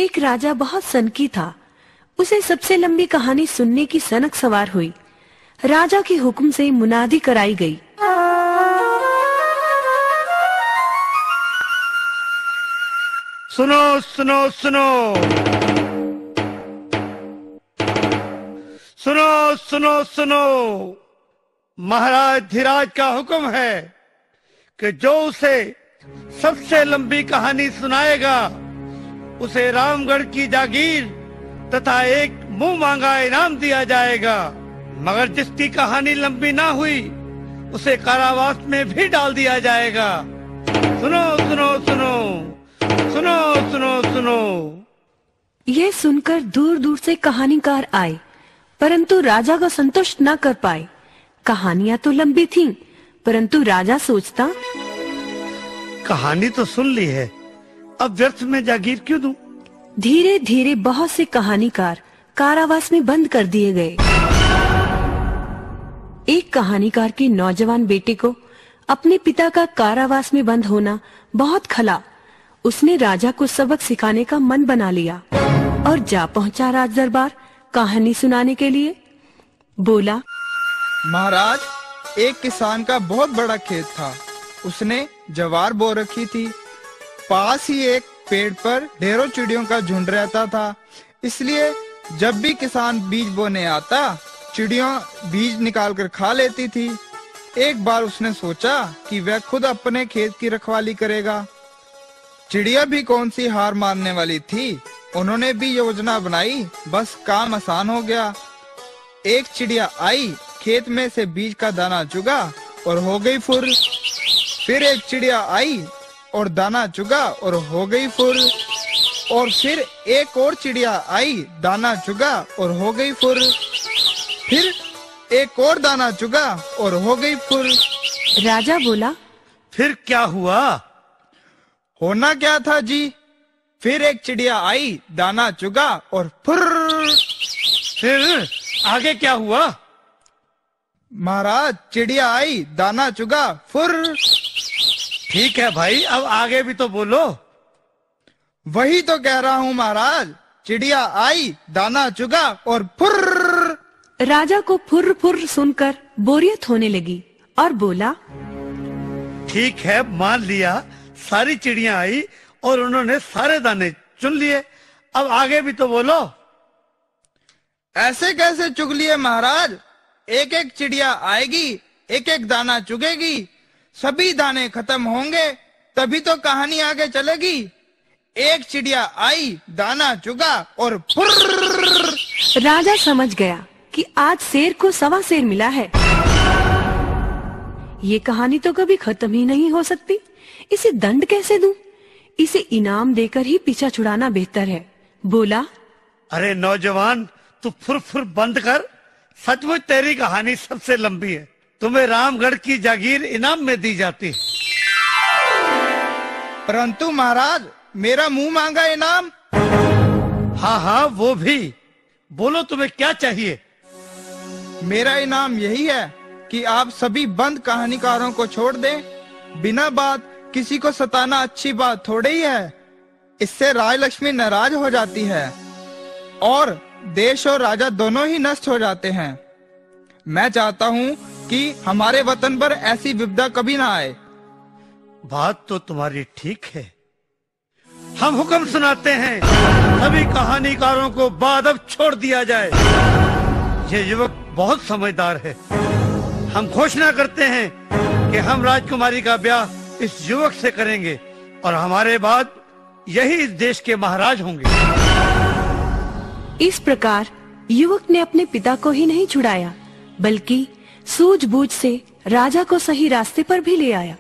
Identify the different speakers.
Speaker 1: एक राजा बहुत सनकी था। उसे सबसे लंबी कहानी सुनने की सनक सवार हुई। राजा के हुक्म से मुनादी कराई गई।
Speaker 2: सुनो सुनो सुनो, सुनो सुनो सुनो, महाराज धीराज का हुक्म है कि जो उसे सबसे लंबी कहानी सुनाएगा उसे रामगढ़ की जागीर तथा एक मुंह मांगा इनाम दिया जाएगा। मगर जिसकी कहानी लंबी ना हुई उसे कारावास में भी डाल दिया जाएगा। सुनो सुनो सुनो, सुनो सुनो सुनो।
Speaker 1: यह सुनकर दूर दूर से कहानीकार आए, परंतु राजा को संतुष्ट न कर पाए। कहानियां तो लंबी थीं, परंतु राजा सोचता,
Speaker 2: कहानी तो सुन ली है, अब व्यर्थ में जागीर क्यों दूं?
Speaker 1: धीरे धीरे बहुत से कहानीकार कारावास में बंद कर दिए गए। एक कहानीकार के नौजवान बेटे को अपने पिता का कारावास में बंद होना बहुत खला। उसने राजा को सबक सिखाने का मन बना लिया और जा पहुंचा राज दरबार कहानी सुनाने के लिए। बोला,
Speaker 3: महाराज, एक किसान का बहुत बड़ा खेत था। उसने ज्वार बो रखी थी। पास ही एक पेड़ पर ढेरों चिड़ियों का झुंड रहता था। इसलिए जब भी किसान बीज बोने आता, चिड़ियों बीज निकालकर खा लेती थी। एक बार उसने सोचा कि वह खुद अपने खेत की रखवाली करेगा। चिड़िया भी कौन सी हार मानने वाली थी। उन्होंने भी योजना बनाई, बस काम आसान हो गया। एक चिड़िया आई, खेत में से बीज का दाना चुगा और हो गई फुर। फिर एक चिड़िया आई और दाना चुगा और हो गई फुर। और फिर एक और चिड़िया आई, दाना चुगा और हो गई फुर। फिर एक और दाना चुगा और हो गई फुर।
Speaker 1: राजा बोला,
Speaker 2: फिर क्या हुआ?
Speaker 3: होना क्या था जी? फिर एक चिड़िया आई, दाना चुगा और फुर।
Speaker 2: फिर आगे क्या हुआ?
Speaker 3: महाराज, चिड़िया आई, दाना चुगा, फुर।
Speaker 2: ठीक है भाई, अब आगे भी तो बोलो।
Speaker 3: वही तो कह रहा हूँ महाराज, चिड़िया आई, दाना चुगा और फुर।
Speaker 1: राजा को फुर फुर सुनकर बोरियत होने लगी और बोला,
Speaker 2: ठीक है, मान लिया, सारी चिड़िया आई और उन्होंने सारे दाने चुन लिए। अब आगे भी तो बोलो।
Speaker 3: ऐसे कैसे चुग लिए महाराज? एक एक चिड़िया आएगी, एक एक दाना चुगेगी, सभी दाने खत्म होंगे, तभी तो कहानी आगे चलेगी। एक चिड़िया आई, दाना चुगा और फुर्र।
Speaker 1: राजा समझ गया कि आज शेर को सवा शेर मिला है। ये कहानी तो कभी खत्म ही नहीं हो सकती। इसे दंड कैसे दूं? इसे इनाम देकर ही पीछा छुड़ाना बेहतर है। बोला,
Speaker 2: अरे नौजवान, तू फुर फुर बंद कर। सचमुच तेरी कहानी सबसे लंबी है। तुम्हें रामगढ़ की जागीर इनाम में दी जाती है।
Speaker 3: परंतु महाराज, मेरा मुंह मांगा इनाम।
Speaker 2: हाँ हाँ, वो भी बोलो, तुम्हें क्या चाहिए?
Speaker 3: मेरा इनाम यही है कि आप सभी बंद कहानीकारों को छोड़ दें। बिना बात किसी को सताना अच्छी बात थोड़ी ही है। इससे राजलक्ष्मी नाराज हो जाती है और देश और राजा दोनों ही नष्ट हो जाते हैं। मैं चाहता हूँ कि हमारे वतन पर ऐसी विपदा कभी ना आए।
Speaker 2: बात तो तुम्हारी ठीक है। हम हुक्म सुनाते हैं, सभी कहानीकारों को बादब छोड़ दिया जाए। ये युवक बहुत समझदार है। हम घोषणा करते हैं कि हम राजकुमारी का ब्याह इस युवक से करेंगे और हमारे बाद यही इस देश के महाराज होंगे।
Speaker 1: इस प्रकार युवक ने अपने पिता को ही नहीं छुड़ाया, बल्कि सूझबूझ से राजा को सही रास्ते पर भी ले आया।